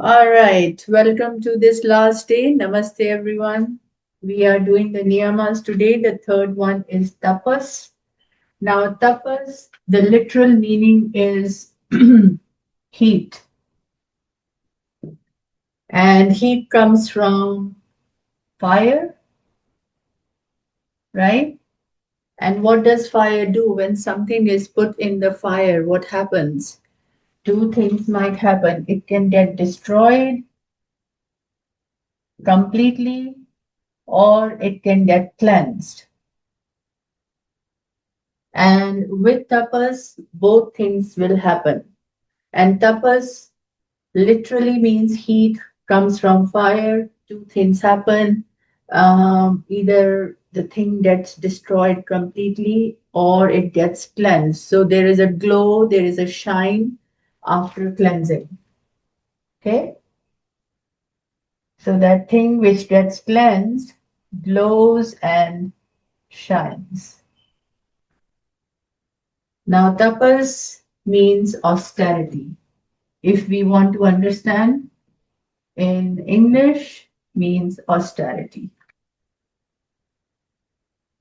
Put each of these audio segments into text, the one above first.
All right, welcome to this last day. Namaste, everyone. We are doing the niyamas today. The third one is tapas. Now, tapas, the literal meaning is heat, and heat comes from fire, right? And what does fire do when something is put in the fire? What happens? Two things might happen. It can get destroyed completely, or it can get cleansed. And with tapas, both things will happen. And tapas literally means heat comes from fire. Two things happen. Either the thing gets destroyed completely or it gets cleansed. So there is a glow, there is a shine after cleansing. Okay? So that thing which gets cleansed glows and shines. Now, tapas means austerity. If we want to understand, in English means austerity.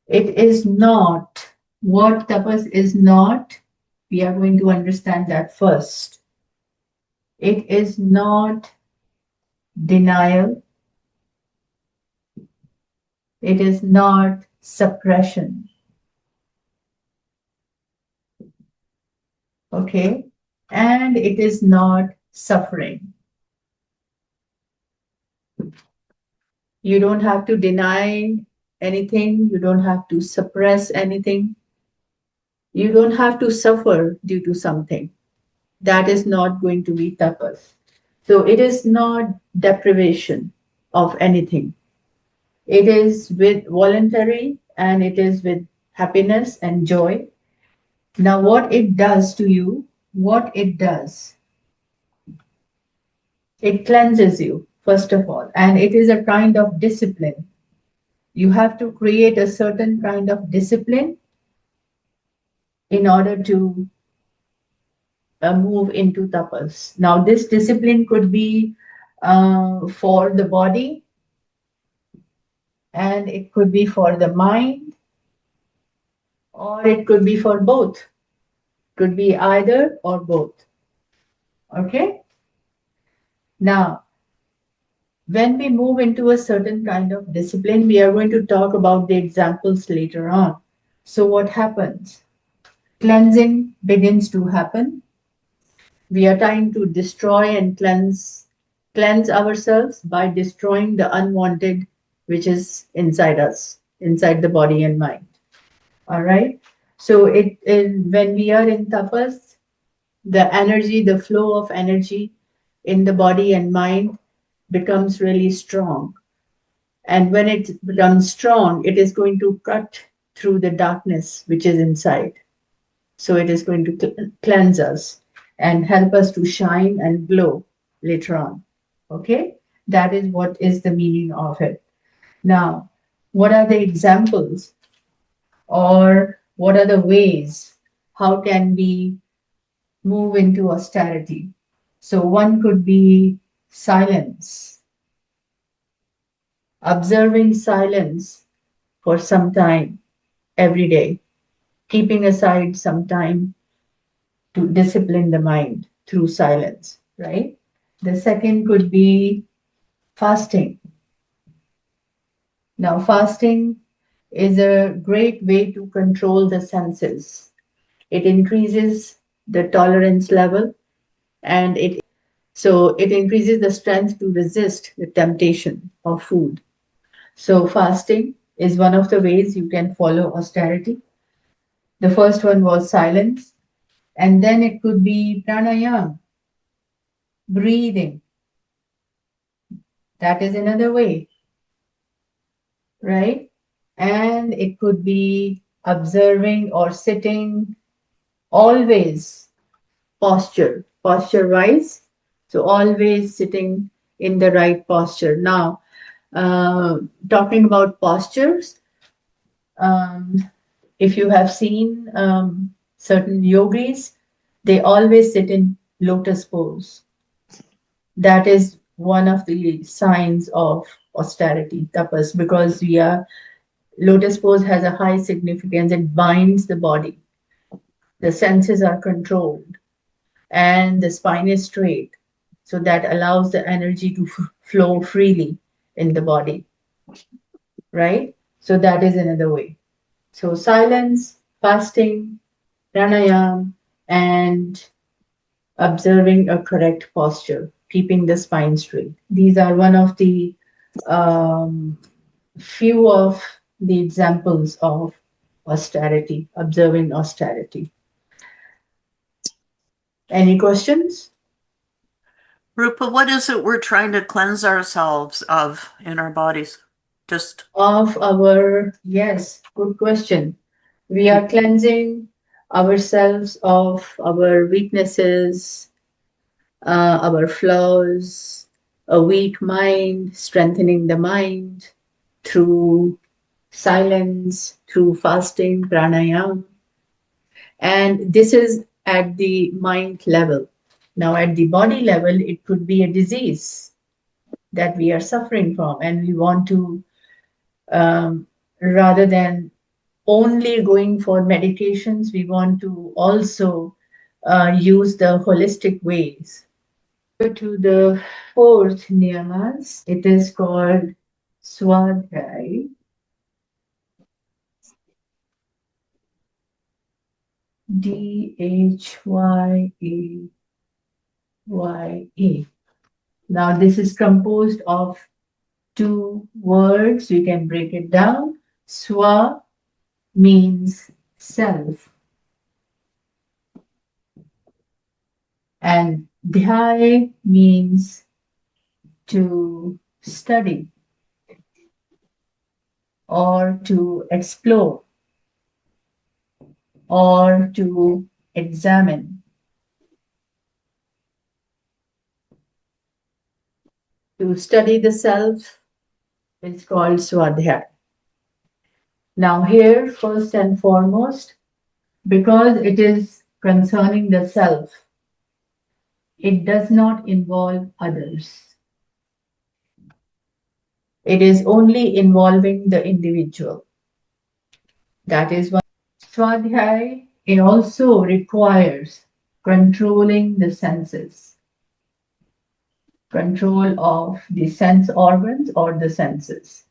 It is not what tapas is not. We are going to understand that first. It is not denial. It is not suppression. Okay? And it is not suffering. You don't have to deny anything. You don't have to suppress anything. You don't have to suffer due to something. That is not going to be tapas. So it is not deprivation of anything. It is with voluntary and it is with happiness and joy. Now, what it does to you, what it does, it cleanses you, first of all, and it is a kind of discipline. You have to create a certain kind of discipline in order to move into tapas. Now, this discipline could be for the body and it could be for the mind or it could be for both. Could be either or both. Okay? Now, when we move into a certain kind of discipline, we are going to talk about the examples later on. So, what happens? Cleansing begins to happen. We are trying to destroy and cleanse ourselves by destroying the unwanted which is inside us, inside the body and mind. All right. So when we are in tapas, the energy, the flow of energy in the body and mind becomes really strong. And when it becomes strong, it is going to cut through the darkness which is inside. So it is going to cleanse us and help us to shine and glow later on. Okay? That is what is the meaning of it. Now, what are the examples or what are the ways? How can we move into austerity? So, one could be silence, observing silence for some time every day, keeping aside some time to discipline the mind through silence, right? The second could be fasting. Now, fasting is a great way to control the senses. It increases the tolerance level and it increases the strength to resist the temptation of food. So fasting is one of the ways you can follow austerity. The first one was silence, and then it could be pranayama, breathing. That is another way, right? And it could be observing or sitting, always posture wise. So always sitting in the right posture. Now, talking about postures, um, if you have seen certain yogis, they always sit in lotus pose. That is one of the signs of austerity, tapas, because we are lotus pose has a high significance. It binds the body, the senses are controlled, and the spine is straight. So that allows the energy to flow freely in the body, right? So that is another way. So silence, fasting, pranayam, and observing a correct posture, keeping the spine straight. These are one of the um, few of the examples of austerity, observing austerity. Any questions? Rupa, what is it we're trying to cleanse ourselves of in our bodies? Just Of our, yes, good question. We are cleansing ourselves of our weaknesses, our flaws, a weak mind, strengthening the mind through silence, through fasting, pranayam. And this is at the mind level. Now, at the body level, it could be a disease that we are suffering from, and we want to, rather than only going for medications, we want to also use the holistic ways. To the fourth niyamas, it is called Swadhyay. Dhyaye. Now, this is composed of two words. We can break it down. Swa means self, and Dhyaye means to study or to explore or to examine, to study the self is called Swadhyay. Now, here, first and foremost, because it is concerning the self, it does not involve others. It is only involving the individual. That is why Swadhyay, it also requires controlling the senses, control of the sense organs or the senses,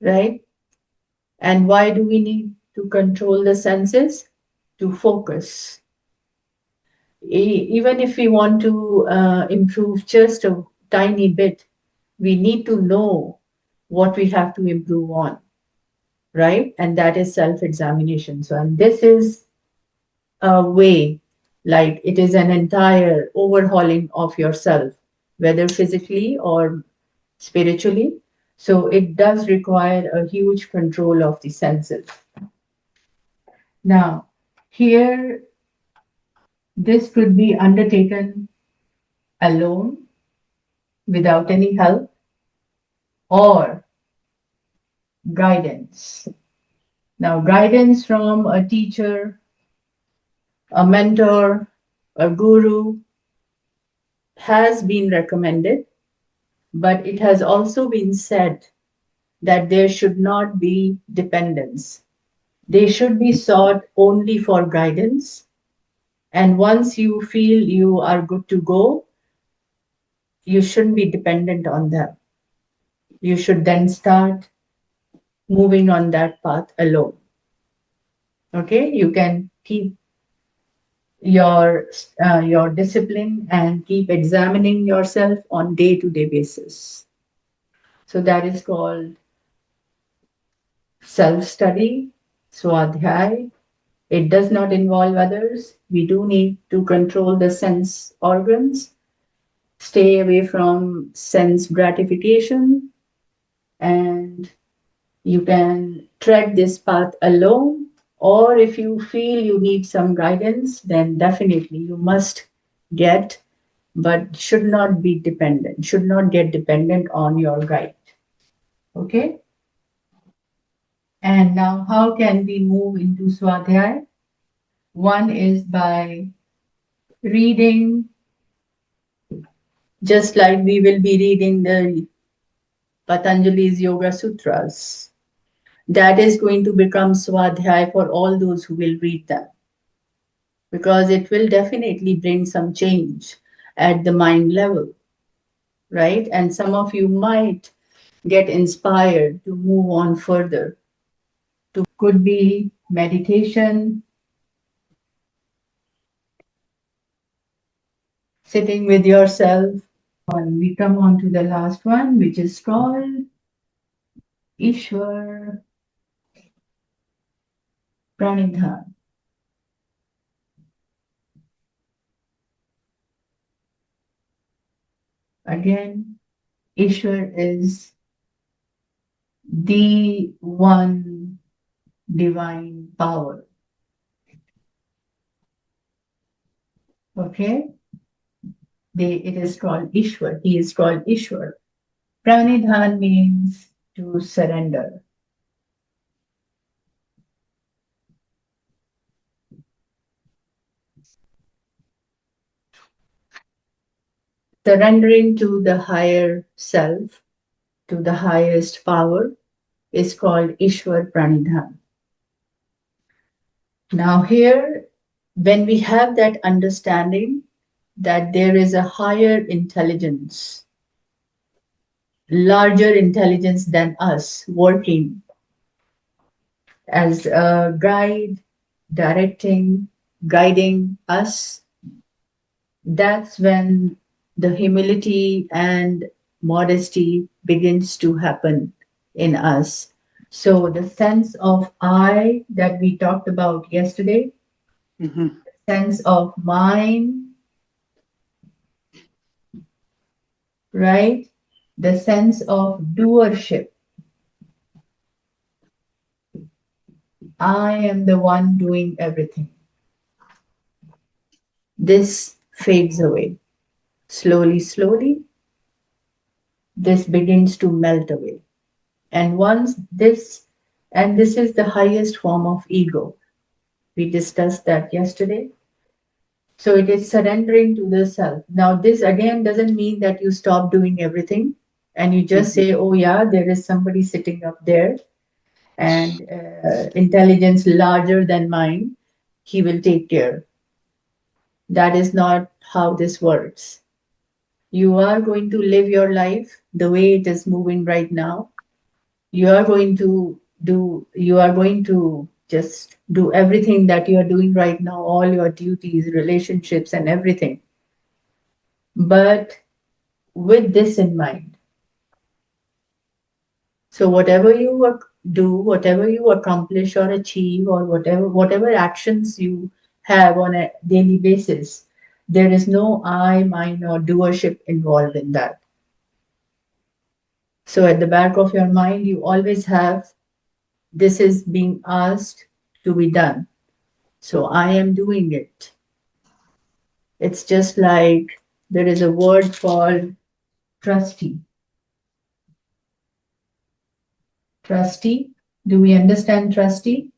right? And why do we need to control the senses? To focus. Even if we want to improve just a tiny bit, we need to know what we have to improve on, right? And that is self examination. So, and this is a way, like it is an entire overhauling of yourself, whether physically or spiritually. So, it does require a huge control of the senses. Now, here, this could be undertaken alone without any help or guidance. Now, guidance from a teacher, a mentor, a guru has been recommended, but it has also been said that there should not be dependence. They should be sought only for guidance. And once you feel you are good to go, you shouldn't be dependent on them. You should then start moving on that path alone. Okay, you can keep your discipline and keep examining yourself on day-to-day basis. So that is called self-study, swadhyay. It does not involve others. We do need to control the sense organs, stay away from sense gratification, and you can tread this path alone. Or if you feel you need some guidance, then definitely you must get, but should not be dependent, should not get dependent on your guide. Okay? And now, how can we move into Swadhyay? One is by reading Just like we will be reading the Patanjali's Yoga Sutras, that is going to become swadhyay for all those who will read them, because it will definitely bring some change at the mind level, right? And some of you might get inspired to move on further. Could be meditation, sitting with yourself. And we come on to the last one, which is called Ishwar Pranidhan. Again, Ishwar is the one divine power. Okay? It is called Ishwar. He is called Ishwar. Pranidhan means to surrender. Surrendering to the higher self, to the highest power, is called Ishwar Pranidhan. Now, here, when we have that understanding that there is a higher intelligence, larger intelligence than us, working as a guide, directing, guiding us, that's when the humility and modesty begins to happen in us. So the sense of I that we talked about yesterday, Mm-hmm. sense of mine, right? The sense of doership. I am the one doing everything. This fades away. Slowly, slowly, this begins to melt away. And once this, and this is the highest form of ego. We discussed that yesterday. So it is surrendering to the self. Now, this again doesn't mean that you stop doing everything and you just say, oh, yeah, there is somebody sitting up there and intelligence larger than mine, he will take care. That is not how this works. You are going to live your life the way it is moving right now. You are going to just do everything that you are doing right now, all your duties, relationships, and everything. But with this in mind. So whatever you do, whatever you accomplish or achieve, or whatever actions you have on a daily basis, there is no I, mine, or doership involved in that. So at the back of your mind, you always have this is being asked to be done. So I am doing it. It's just like there is a word called trustee. Trustee. Do we understand trustee?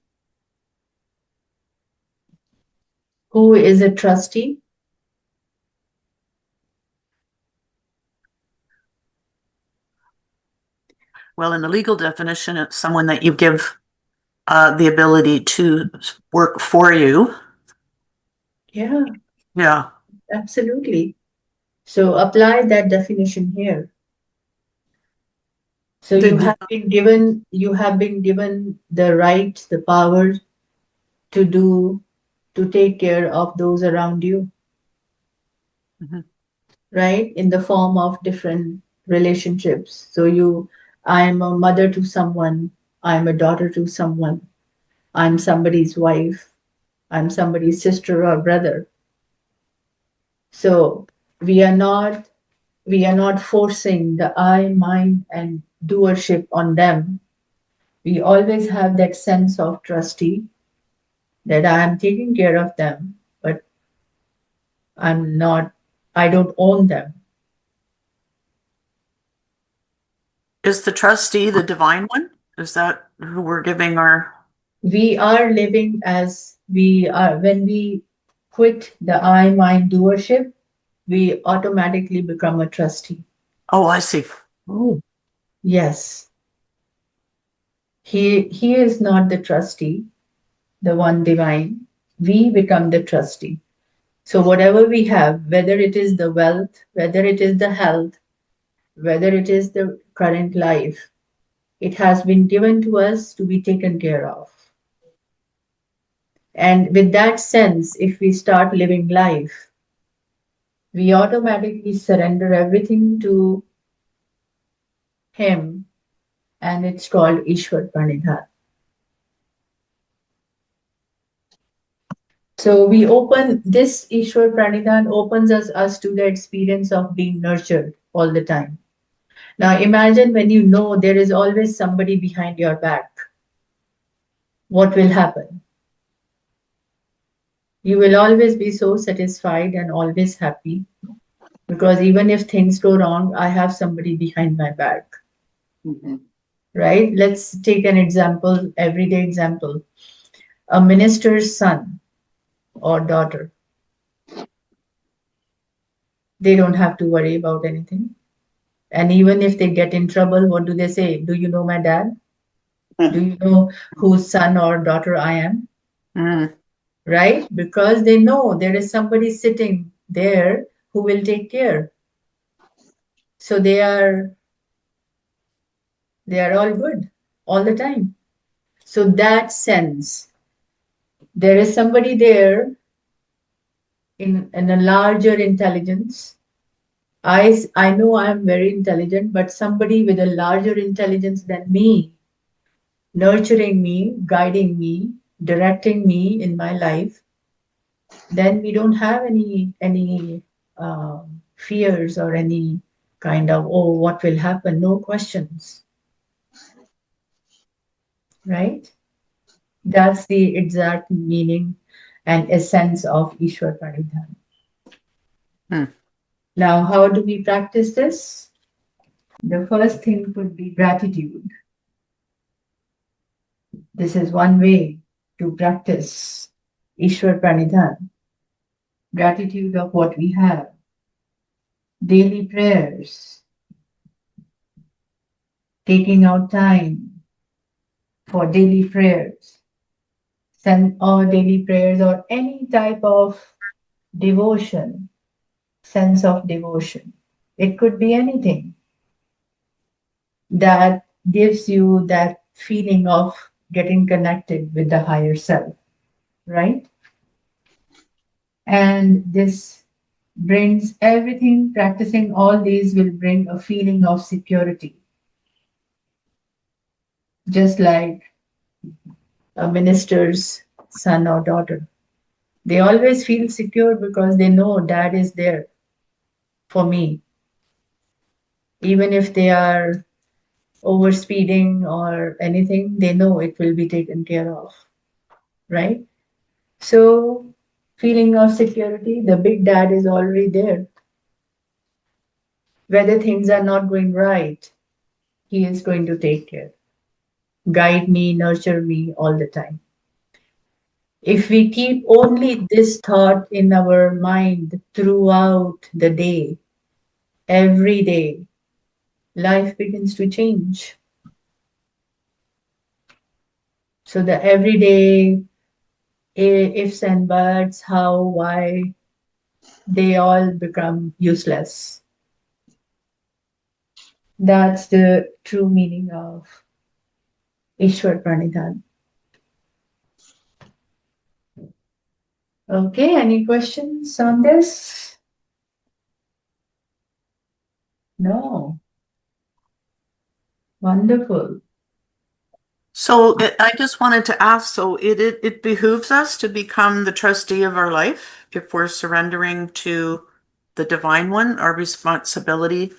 Who is a trustee? Well, in the legal definition, it's someone that you give the ability to work for you. Yeah, Yeah. absolutely. So apply that definition here. So The, you have been given the right, the power to do, to take care of those around you, Mhm. right? In the form of different relationships. So I am a mother to someone, I'm a daughter to someone, I'm somebody's wife, I'm somebody's sister or brother. So we are not we are not forcing the I, mine, and doership on them. We always have that sense of trustee that I am taking care of them, but I'm not, I don't own them. Is the trustee the divine one? Is that who we're giving our? We are living as we are, when we quit the I, mine, doership, we automatically become a trustee. Oh, I see. Oh. Yes. He is not the trustee, the one divine. We become the trustee. So whatever we have, whether it is the wealth, whether it is the health, whether it is the current life, it has been given to us to be taken care of. And with that sense, if we start living life, we automatically surrender everything to Him, and it's called Ishwar Pranidhan. So we open this Ishwar Pranidhan opens us to the experience of being nurtured all the time. Now imagine when you know there is always somebody behind your back. What will happen? You will always be so satisfied and always happy because even if things go wrong, I have somebody behind my back. Mm-hmm. Right? Let's take an example, everyday example. A minister's son or daughter, they don't have to worry about anything. And even if they get in trouble, what do they say? Do you know my dad? Do you know whose son or daughter I am? Mm. Right? Because they know there is somebody sitting there who will take care. So they are all good all the time. So that sense, there is somebody there in a larger intelligence. I know I am very intelligent, but somebody with a larger intelligence than me, nurturing me, guiding me, directing me in my life, then we don't have any fears or any kind of, oh, what will happen? No questions, right? That's the exact meaning and essence of Ishwar Pranidhan. Mm. Now, how do we practice this? The first thing could be gratitude. This is one way to practice Ishwar Pranidhan, gratitude of what we have. Daily prayers, taking out time for daily prayers, send or daily prayers or any type of devotion, sense of devotion. It could be anything that gives you that feeling of getting connected with the higher self, right? And this brings everything, practicing all these will bring a feeling of security, just like a minister's son or daughter. They always feel secure because they know dad is there for me. Even if they are overspeeding or anything, they know it will be taken care of, right? So, feeling of security, the big dad is already there. Whether things are not going right, he is going to take care, guide me, nurture me all the time. If we keep only this thought in our mind throughout the day, every day, life begins to change. So the everyday ifs and buts, how, why, they all become useless. That's the true meaning of Ishwar Pranidhan. Okay, any questions on this? No. Wonderful. So I just wanted to ask, so it behooves us to become the trustee of our life if we're surrendering to the divine one. Our responsibility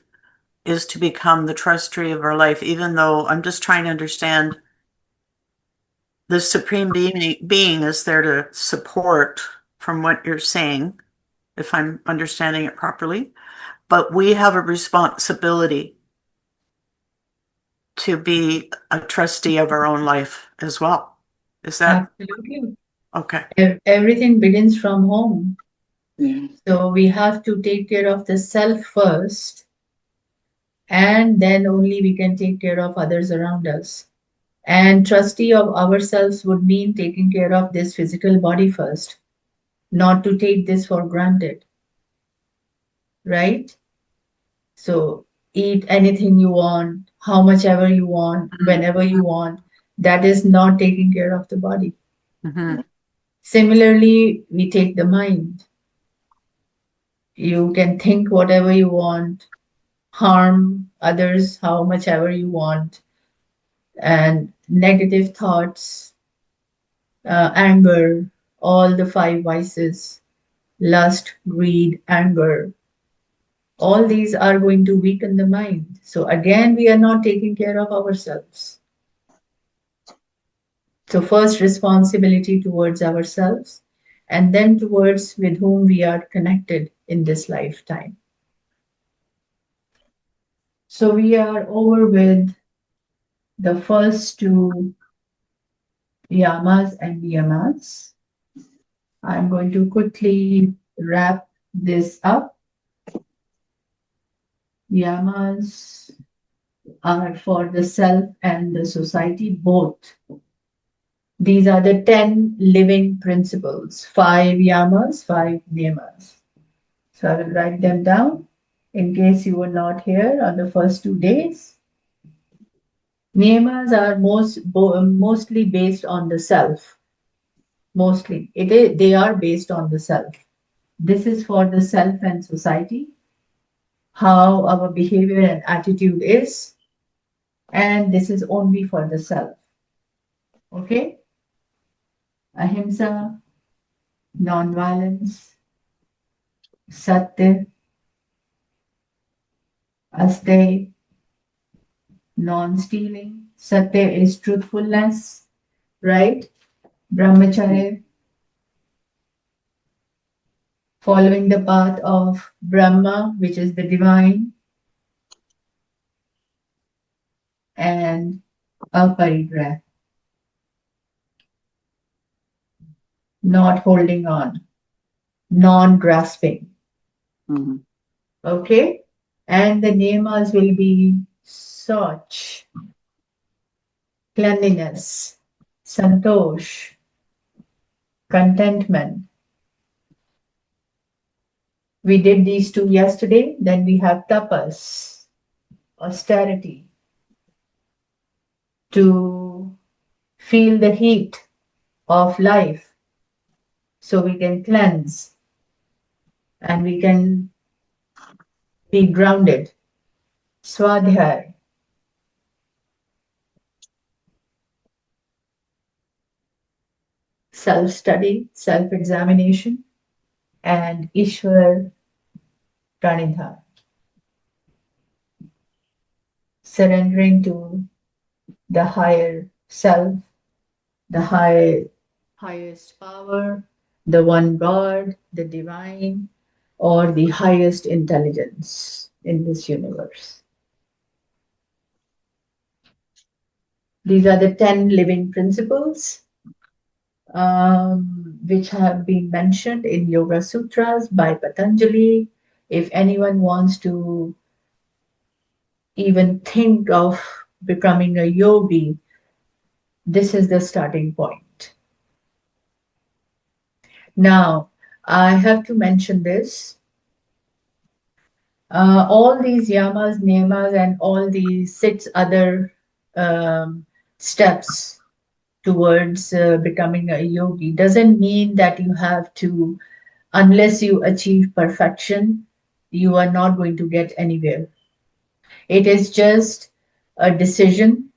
is to become the trustee of our life, even though I'm just trying to understand the supreme being is there to support from what you're saying, if I'm understanding it properly. But we have a responsibility to be a trustee of our own life as well. Is that Absolutely. okay? Everything begins from home. Yeah. So we have to take care of the self first, and then only we can take care of others around us. And trustee of ourselves would mean taking care of this physical body first, not to take this for granted, right? So eat anything you want, how much ever you want, whenever you want. That is not taking care of the body. Mm-hmm. Similarly, we take the mind. You can think whatever you want, harm others how much ever you want, and negative thoughts, anger, all the five vices, lust, greed, anger, all these are going to weaken the mind. So again, we are not taking care of ourselves. So first responsibility towards ourselves, and then towards with whom we are connected in this lifetime. So we are over with the first two yamas and niyamas. I'm going to quickly wrap this up. Yamas are for the self and the society both. These are the 10 living principles, five yamas, five niyamas. So I will write them down in case you were not here on the first 2 days. Niyamas are mostly based on the self. Mostly, they are based on the self. This is for the self and society, how our behavior and attitude is, and this is only for the self. Okay? Ahimsa, non-violence, satya, asteya, non-stealing. Satya is truthfulness, right? Brahmacharya, following the path of Brahma, which is the divine, and aparigraha, not holding on, non-grasping. Mm-hmm. Okay? And the niyamas will be Soch, cleanliness, santosh, contentment. We did these two yesterday. Then we have tapas, austerity, to feel the heat of life so we can cleanse and we can be grounded. Swadhyay, self study, self examination, and Ishwar Pranidhar, surrendering to the higher self, the highest power, the one God, the divine, or the highest intelligence in this universe. These are the 10 living principles which have been mentioned in Yoga Sutras by Patanjali. If anyone wants to even think of becoming a yogi, this is the starting point. Now, I have to mention this. All these yamas, niyamas, and all these six other um, steps towards becoming a yogi doesn't mean that you have to, unless you achieve perfection, you are not going to get anywhere. It is just a decision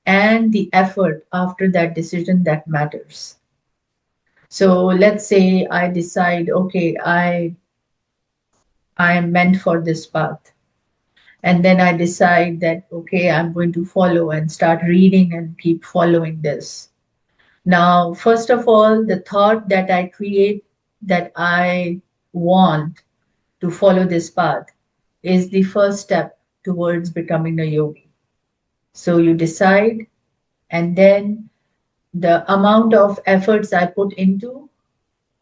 and the effort after that decision that matters. So let's say I decide, okay, I am meant for this path. And then I decide that, okay, I'm going to follow and start reading and keep following this. Now, first of all, the thought that I create that I want to follow this path is the first step towards becoming a yogi. So you decide, and then the amount of efforts I put into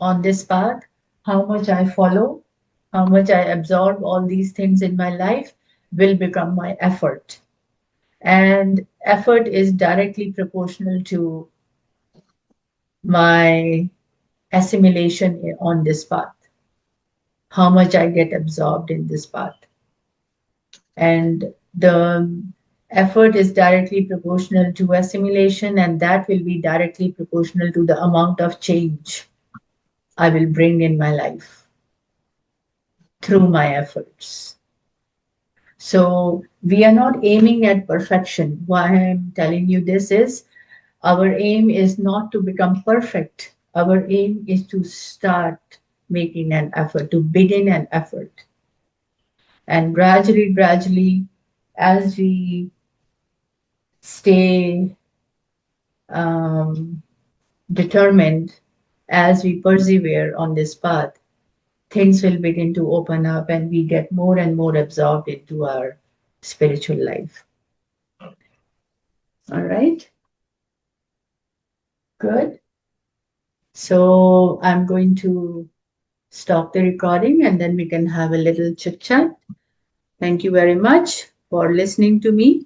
on this path how much I follow, how much I absorb all these things in my life will become my effort. And effort is directly proportional to my assimilation on this path, how much I get absorbed in this path. And the effort is directly proportional to assimilation, and that will be directly proportional to the amount of change I will bring in my life through my efforts. So we are not aiming at perfection. Why I'm telling you this is our aim is not to become perfect. Our aim is to start making an effort, to begin an effort. And gradually, as we stay um, determined, as we persevere on this path, things will begin to open up and we get more and more absorbed into our spiritual life. All right, good. So I'm going to stop the recording and then we can have a little chit chat. Thank you very much for listening to me.